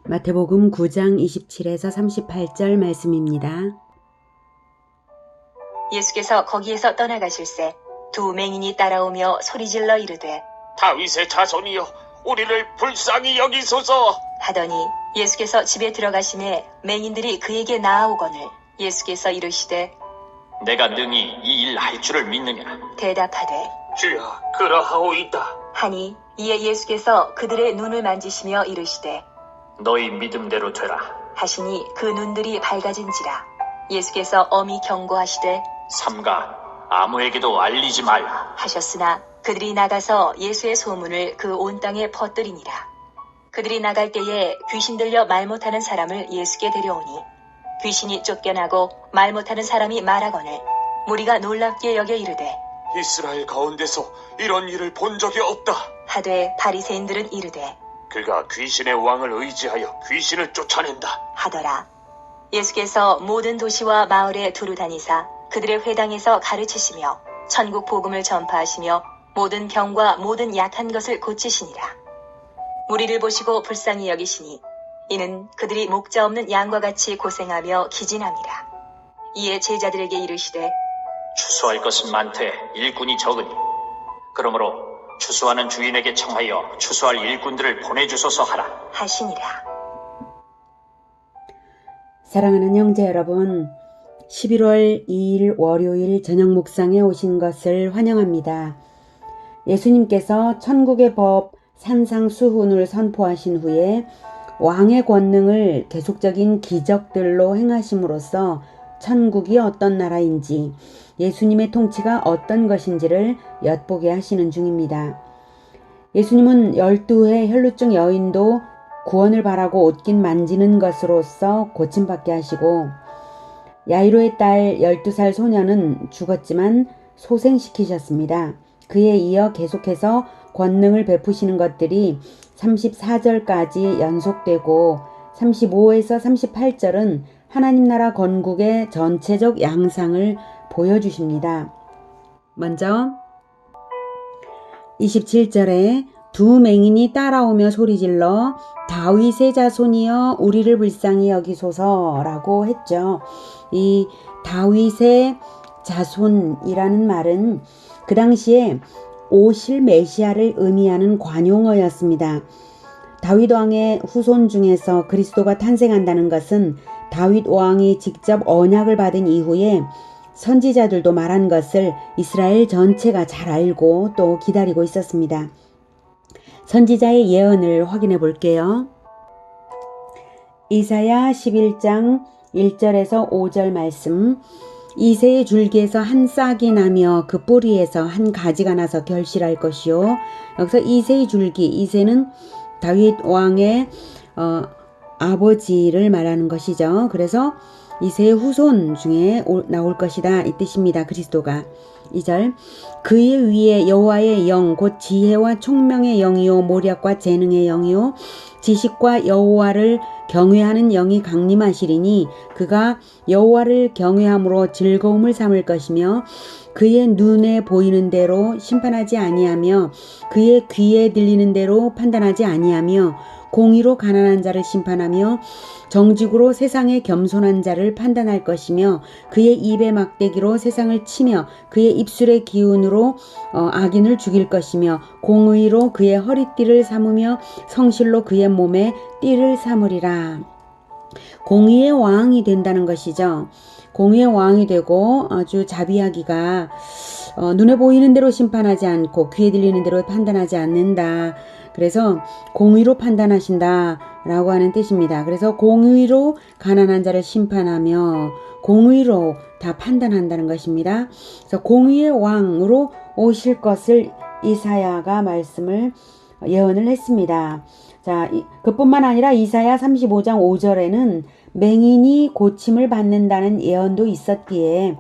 마태복음 9장 27에서 38절 말씀입니다. 예수께서 거기에서 떠나가실새 두 맹인이 따라오며 소리질러 이르되 다윗의 자손이여 우리를 불쌍히 여기소서. 하더니 예수께서 집에 들어가심에 맹인들이 그에게 나아오거늘 예수께서 이르시되 내가 능히 이 일 할 줄을 믿느냐? 대답하되 주여 그러하오이다. 하니 이에 예수께서 그들의 눈을 만지시며 이르시되 너희 믿음대로 되라. 하시니 그 눈들이 밝아진지라. 예수께서 엄히 경고하시되 삼가 아무에게도 알리지 말라. 하셨으나 그들이 나가서 예수의 소문을 그 온 땅에 퍼뜨리니라. 그들이 나갈 때에 귀신 들려 말 못하는 사람을 예수께 데려오니 귀신이 쫓겨나고 말 못하는 사람이 말하거늘 무리가 놀랍게 여겨 이르되 이스라엘 가운데서 이런 일을 본 적이 없다. 하되 바리새인들은 이르되 그가 귀신의 왕을 의지하여 귀신을 쫓아낸다 하더라. 예수께서 모든 도시와 마을에 두루 다니사 그들의 회당에서 가르치시며 천국 복음을 전파하시며 모든 병과 모든 약한 것을 고치시니라. 무리를 보시고 불쌍히 여기시니 이는 그들이 목자 없는 양과 같이 고생하며 기진함이라. 이에 제자들에게 이르시되 추수할 것은 많되 일꾼이 적으니 그러므로 추수하는 주인에게 청하여 추수할 일꾼들을 보내주소서 하라. 하시니라. 사랑하는 형제 여러분, 11월 2일 월요일 저녁 묵상에 오신 것을 환영합니다. 예수님께서 천국의 법 산상수훈을 선포하신 후에 왕의 권능을 계속적인 기적들로 행하심으로써 천국이 어떤 나라인지 예수님의 통치가 어떤 것인지를 엿보게 하시는 중입니다. 예수님은 12회 혈루증 여인도 구원을 바라고 옷깃 만지는 것으로서 고침받게 하시고 야이로의 딸 12살 소녀는 죽었지만 소생시키셨습니다. 그에 이어 계속해서 권능을 베푸시는 것들이 34절까지 연속되고 35에서 38절은 하나님 나라 건국의 전체적 양상을 보여주십니다. 먼저 27절에 두 맹인이 따라오며 소리질러 다윗의 자손이여 우리를 불쌍히 여기소서라고 했죠. 이 다윗의 자손이라는 말은 그 당시에 오실 메시아를 의미하는 관용어였습니다. 다윗 왕의 후손 중에서 그리스도가 탄생한다는 것은 다윗 왕이 직접 언약을 받은 이후에 선지자들도 말한 것을 이스라엘 전체가 잘 알고 또 기다리고 있었습니다. 선지자의 예언을 확인해 볼게요. 이사야 11장 1절에서 5절 말씀. 이새의 줄기에서 한 싹이 나며 그 뿌리에서 한 가지가 나서 결실할 것이요. 여기서 이새의 줄기, 이새는 다윗 왕의 아버지를 말하는 것이죠. 그래서 이새의 후손 중에 나올 것이다 이 뜻입니다. 그리스도가. 2절 그의 위에 여호와의 영 곧 지혜와 총명의 영이요 모략과 재능의 영이요 지식과 여호와를 경외하는 영이 강림하시리니 그가 여호와를 경외함으로 즐거움을 삼을 것이며 그의 눈에 보이는 대로 심판하지 아니하며 그의 귀에 들리는 대로 판단하지 아니하며 공의로 가난한 자를 심판하며 정직으로 세상에 겸손한 자를 판단할 것이며 그의 입의 막대기로 세상을 치며 그의 입술의 기운으로 악인을 죽일 것이며 공의로 그의 허리띠를 삼으며 성실로 그의 몸에 띠를 삼으리라. 공의의 왕이 된다는 것이죠. 공의의 왕이 되고 아주 자비하기가 눈에 보이는 대로 심판하지 않고 귀에 들리는 대로 판단하지 않는다. 그래서 공의로 판단하신다 라고 하는 뜻입니다. 그래서 공의로 가난한 자를 심판하며 공의로 다 판단한다는 것입니다. 그래서 공의의 왕으로 오실 것을 이사야가 말씀을 예언을 했습니다. 자, 그뿐만 아니라 이사야 35장 5절에는 맹인이 고침을 받는다는 예언도 있었기에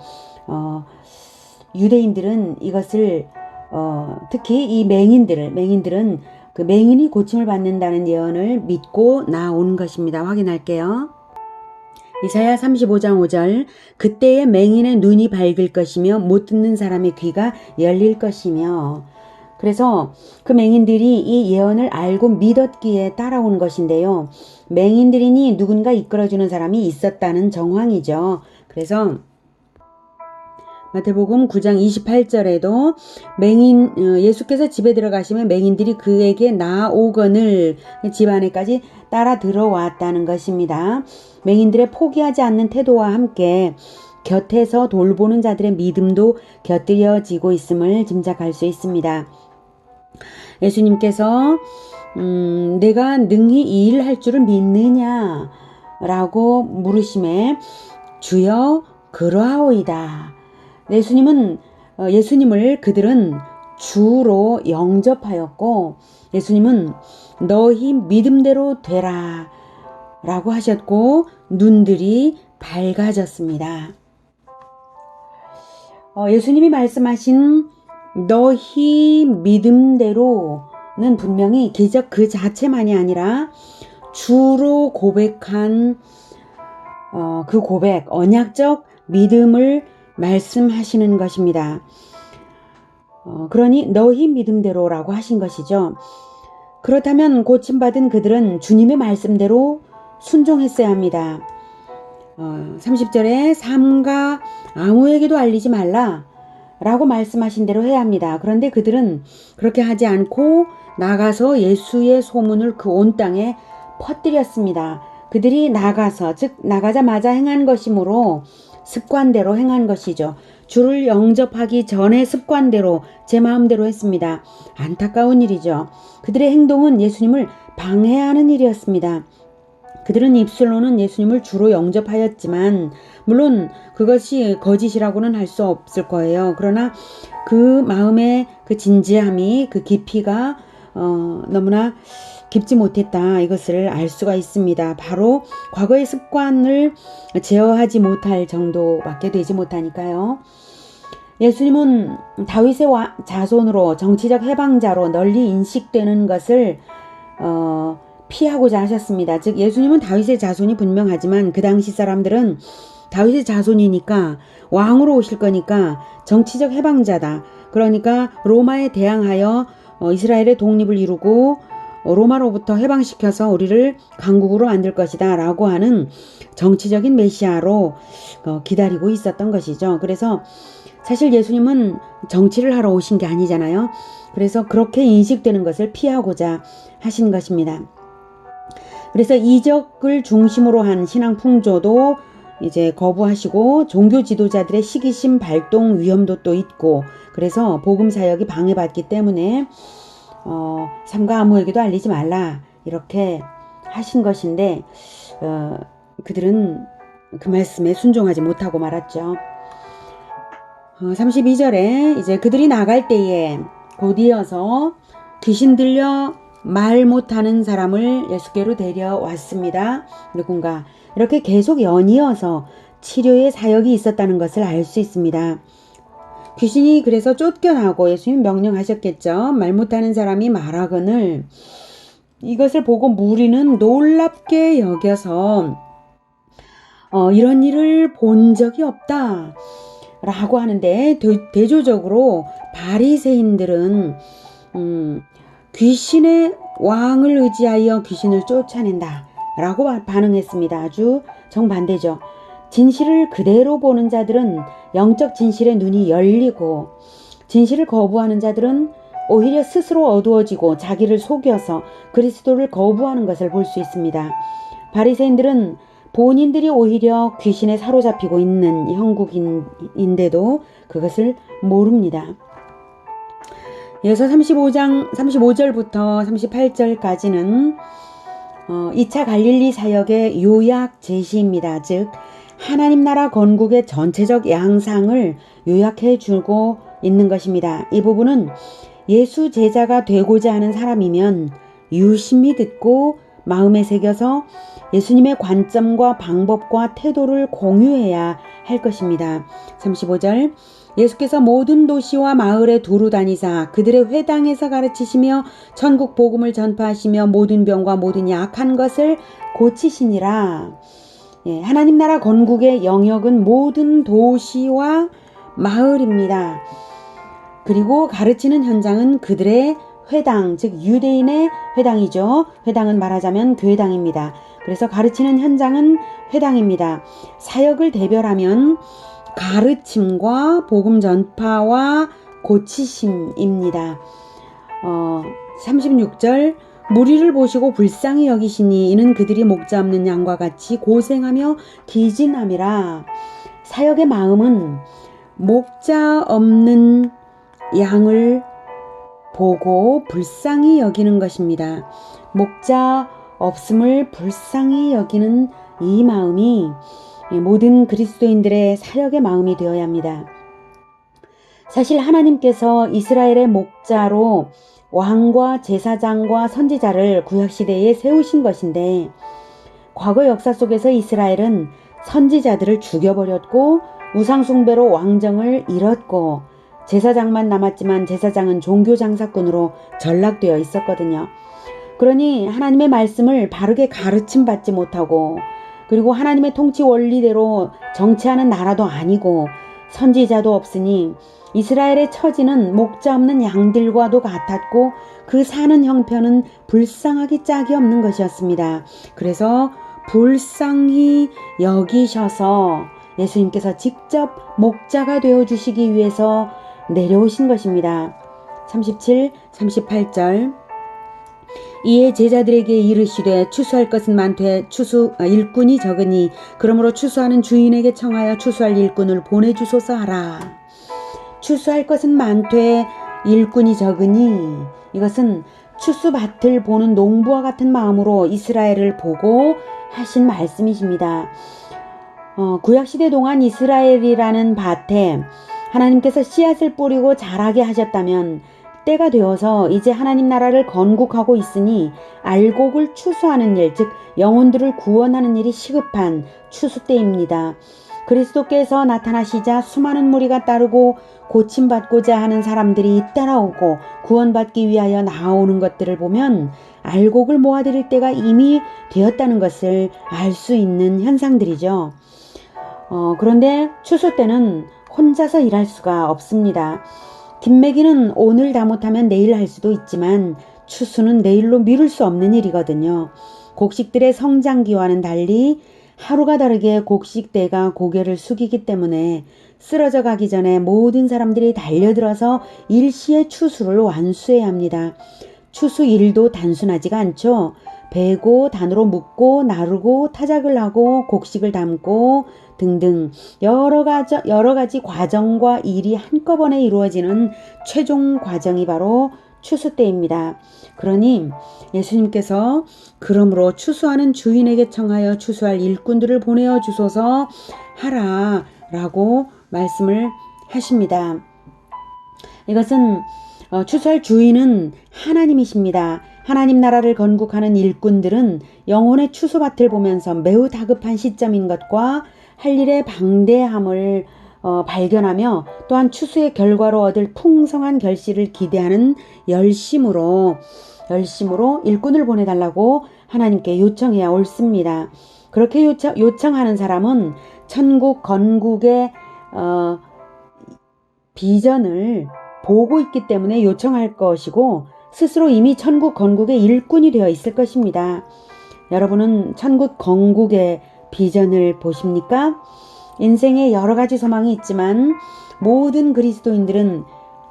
유대인들은 이것을 특히 이 맹인들은 그 맹인이 고침을 받는다는 예언을 믿고 나온 것입니다. 확인할게요. 이사야 35장 5절 그때의 맹인의 눈이 밝을 것이며 못 듣는 사람의 귀가 열릴 것이며 그래서 그 맹인들이 이 예언을 알고 믿었기에 따라온 것인데요. 맹인들이니 누군가 이끌어주는 사람이 있었다는 정황이죠. 그래서 마태복음 9장 28절에도 예수께서 집에 들어가시면 맹인들이 그에게 나오거늘 집 안에까지 따라 들어왔다는 것입니다. 맹인들의 포기하지 않는 태도와 함께 곁에서 돌보는 자들의 믿음도 곁들여지고 있음을 짐작할 수 있습니다. 예수님께서 내가 능히 이 일을 할 줄을 믿느냐? 라고 물으심에 주여 그러하오이다. 예수님을 그들은 주로 영접하였고 예수님은 너희 믿음대로 되라 라고 하셨고 눈들이 밝아졌습니다. 예수님이 말씀하신 너희 믿음대로는 분명히 기적 그 자체만이 아니라 주로 고백한 그 고백, 언약적 믿음을 말씀하시는 것입니다. 그러니 너희 믿음대로라고 하신 것이죠. 그렇다면 고침받은 그들은 주님의 말씀대로 순종했어야 합니다. 30절에 삼가 아무에게도 알리지 말라 라고 말씀하신 대로 해야 합니다. 그런데 그들은 그렇게 하지 않고 나가서 예수의 소문을 그 온 땅에 퍼뜨렸습니다. 그들이 나가서, 즉 나가자마자 행한 것이므로 습관대로 행한 것이죠. 주를 영접하기 전에 습관대로 제 마음대로 했습니다. 안타까운 일이죠. 그들의 행동은 예수님을 방해하는 일이었습니다. 그들은 입술로는 예수님을 주로 영접하였지만 물론 그것이 거짓이라고는 할 수 없을 거예요. 그러나 그 마음의 그 진지함이 그 깊이가 너무나 깊지 못했다. 이것을 알 수가 있습니다. 바로 과거의 습관을 제어하지 못할 정도밖에 되지 못하니까요. 예수님은 다윗의 자손으로 정치적 해방자로 널리 인식되는 것을 피하고자 하셨습니다. 즉 예수님은 다윗의 자손이 분명하지만 그 당시 사람들은 다윗의 자손이니까 왕으로 오실 거니까 정치적 해방자다. 그러니까 로마에 대항하여 이스라엘의 독립을 이루고 로마로부터 해방시켜서 우리를 강국으로 만들 것이다 라고 하는 정치적인 메시아로 기다리고 있었던 것이죠. 그래서 사실 예수님은 정치를 하러 오신 게 아니잖아요. 그래서 그렇게 인식되는 것을 피하고자 하신 것입니다. 그래서 이적을 중심으로 한 신앙 풍조도 이제 거부하시고 종교 지도자들의 시기심 발동 위험도 또 있고 그래서 복음 사역이 방해받기 때문에 삼가 아무에게도 알리지 말라 이렇게 하신 것인데 그들은 그 말씀에 순종하지 못하고 말았죠. 32절에 이제 그들이 나갈 때에 곧이어서 귀신 들려 말 못하는 사람을 예수께로 데려왔습니다. 누군가 이렇게 계속 연이어서 치료의 사역이 있었다는 것을 알 수 있습니다. 귀신이 그래서 쫓겨나고 예수님 명령하셨겠죠. 말 못하는 사람이 말하거늘 이것을 보고 무리는 놀랍게 여겨서 이런 일을 본 적이 없다 라고 하는데 대조적으로 바리새인들은 귀신의 왕을 의지하여 귀신을 쫓아낸다 라고 반응했습니다. 아주 정반대죠. 진실을 그대로 보는 자들은 영적 진실의 눈이 열리고 진실을 거부하는 자들은 오히려 스스로 어두워지고 자기를 속여서 그리스도를 거부하는 것을 볼 수 있습니다. 바리새인들은 본인들이 오히려 귀신에 사로잡히고 있는 형국인데도 그것을 모릅니다. 이어서 35절부터 38절까지는 2차 갈릴리 사역의 요약 제시입니다. 즉 하나님 나라 건국의 전체적 양상을 요약해 주고 있는 것입니다. 이 부분은 예수 제자가 되고자 하는 사람이면 유심히 듣고 마음에 새겨서 예수님의 관점과 방법과 태도를 공유해야 할 것입니다. 35절 예수께서 모든 도시와 마을에 두루 다니사 그들의 회당에서 가르치시며 천국 복음을 전파하시며 모든 병과 모든 약한 것을 고치시니라. 하나님 나라 건국의 영역은 모든 도시와 마을입니다. 그리고 가르치는 현장은 그들의 회당, 즉 유대인의 회당이죠. 회당은 말하자면 교회당입니다. 그래서 가르치는 현장은 회당입니다. 사역을 대별하면 가르침과 복음 전파와 고치심입니다. 36절 무리를 보시고 불쌍히 여기시니 이는 그들이 목자 없는 양과 같이 고생하며 기진함이라. 사역의 마음은 목자 없는 양을 보고 불쌍히 여기는 것입니다. 목자 없음을 불쌍히 여기는 이 마음이 모든 그리스도인들의 사역의 마음이 되어야 합니다. 사실 하나님께서 이스라엘의 목자로 왕과 제사장과 선지자를 구약시대에 세우신 것인데 과거 역사 속에서 이스라엘은 선지자들을 죽여버렸고 우상숭배로 왕정을 잃었고 제사장만 남았지만 제사장은 종교장사꾼으로 전락되어 있었거든요. 그러니 하나님의 말씀을 바르게 가르침받지 못하고 그리고 하나님의 통치 원리대로 정치하는 나라도 아니고 선지자도 없으니 이스라엘의 처지는 목자 없는 양들과도 같았고 그 사는 형편은 불쌍하기 짝이 없는 것이었습니다. 그래서 불쌍히 여기셔서 예수님께서 직접 목자가 되어주시기 위해서 내려오신 것입니다. 37, 38절 이에 제자들에게 이르시되 추수할 것은 많되 일꾼이 적으니 그러므로 추수하는 주인에게 청하여 추수할 일꾼을 보내주소서 하라. 추수할 것은 많되 일꾼이 적으니 이것은 추수밭을 보는 농부와 같은 마음으로 이스라엘을 보고 하신 말씀이십니다. 구약시대 동안 이스라엘이라는 밭에 하나님께서 씨앗을 뿌리고 자라게 하셨다면 때가 되어서 이제 하나님 나라를 건국하고 있으니 알곡을 추수하는 일, 즉 영혼들을 구원하는 일이 시급한 추수 때입니다. 그리스도께서 나타나시자 수많은 무리가 따르고 고침받고자 하는 사람들이 따라오고 구원받기 위하여 나오는 것들을 보면 알곡을 모아드릴 때가 이미 되었다는 것을 알 수 있는 현상들이죠. 그런데 추수 때는 혼자서 일할 수가 없습니다. 김매기는 오늘 다 못하면 내일 할 수도 있지만 추수는 내일로 미룰 수 없는 일이거든요. 곡식들의 성장기와는 달리 하루가 다르게 곡식대가 고개를 숙이기 때문에 쓰러져 가기 전에 모든 사람들이 달려들어서 일시에 추수를 완수해야 합니다. 추수 일도 단순하지가 않죠. 베고 단으로 묶고 나르고 타작을 하고 곡식을 담고 등등 여러 가지 과정과 일이 한꺼번에 이루어지는 최종 과정이 바로 추수 때입니다. 그러니 예수님께서 그러므로 추수하는 주인에게 청하여 추수할 일꾼들을 보내어 주소서 하라 라고 말씀을 하십니다. 이것은 추수할 주인은 하나님이십니다. 하나님 나라를 건국하는 일꾼들은 영혼의 추수밭을 보면서 매우 다급한 시점인 것과 할 일의 방대함을 발견하며 또한 추수의 결과로 얻을 풍성한 결실을 기대하는 열심으로 일꾼을 보내달라고 하나님께 요청해야 옳습니다. 그렇게 요청하는 사람은 천국 건국의 비전을 보고 있기 때문에 요청할 것이고 스스로 이미 천국 건국의 일꾼이 되어 있을 것입니다. 여러분은 천국 건국의 비전을 보십니까? 인생에 여러 가지 소망이 있지만 모든 그리스도인들은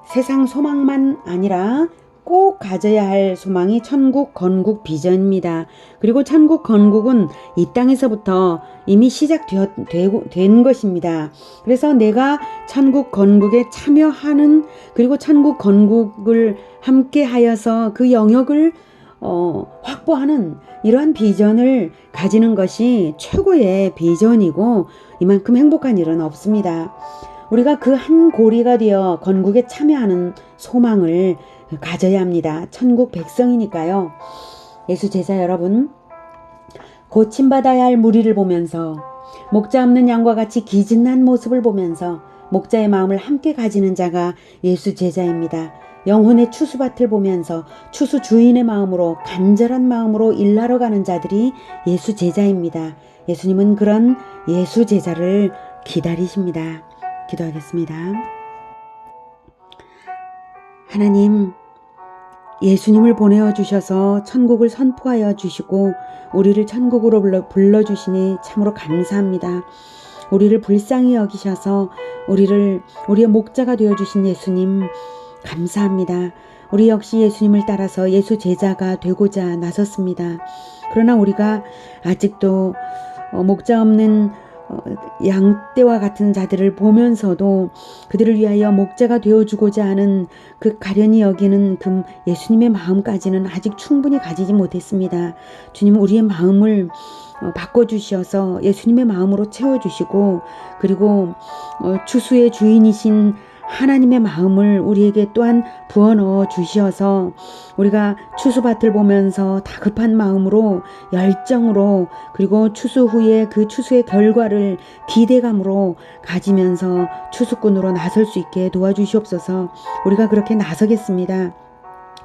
세상 소망만 아니라 꼭 가져야 할 소망이 천국 건국 비전입니다. 그리고 천국 건국은 이 땅에서부터 이미 시작된 것입니다. 그래서 내가 천국 건국에 참여하는 그리고 천국 건국을 함께 하여서 그 영역을 확보하는 이러한 비전을 가지는 것이 최고의 비전이고 이만큼 행복한 일은 없습니다. 우리가 그 한 고리가 되어 건국에 참여하는 소망을 가져야 합니다. 천국 백성이니까요. 예수 제자 여러분, 고침받아야 할 무리를 보면서 목자 없는 양과 같이 기진한 모습을 보면서 목자의 마음을 함께 가지는 자가 예수 제자입니다. 영혼의 추수밭을 보면서 추수 주인의 마음으로 간절한 마음으로 일하러 가는 자들이 예수 제자입니다. 예수님은 그런 예수 제자를 기다리십니다. 기도하겠습니다. 하나님, 예수님을 보내어 주셔서 천국을 선포하여 주시고 우리를 천국으로 불러주시니 참으로 감사합니다. 우리를 불쌍히 여기셔서 우리의 목자가 되어주신 예수님 감사합니다. 우리 역시 예수님을 따라서 예수 제자가 되고자 나섰습니다. 그러나 우리가 아직도 목자 없는 양떼와 같은 자들을 보면서도 그들을 위하여 목자가 되어주고자 하는 그 가련히 여기는 그 예수님의 마음까지는 아직 충분히 가지지 못했습니다. 주님, 우리의 마음을 바꿔주셔서 예수님의 마음으로 채워주시고, 그리고 추수의 주인이신 하나님의 마음을 우리에게 또한 부어넣어 주셔서 우리가 추수밭을 보면서 다급한 마음으로, 열정으로, 그리고 추수 후에 그 추수의 결과를 기대감으로 가지면서 추수꾼으로 나설 수 있게 도와주시옵소서. 우리가 그렇게 나서겠습니다.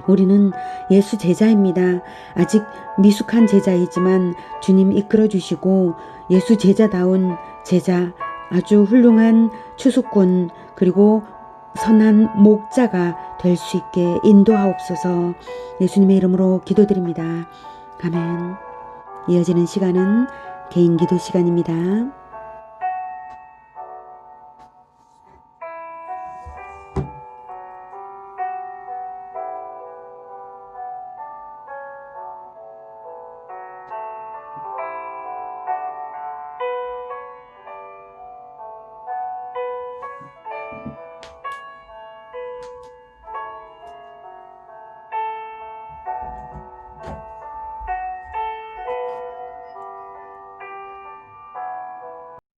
우리는 예수 제자입니다. 아직 미숙한 제자이지만 주님 이끌어 주시고 예수 제자다운 제자, 아주 훌륭한 추수꾼, 그리고 선한 목자가 될 수 있게 인도하옵소서. 예수님의 이름으로 기도드립니다. 아멘. 이어지는 시간은 개인 기도 시간입니다.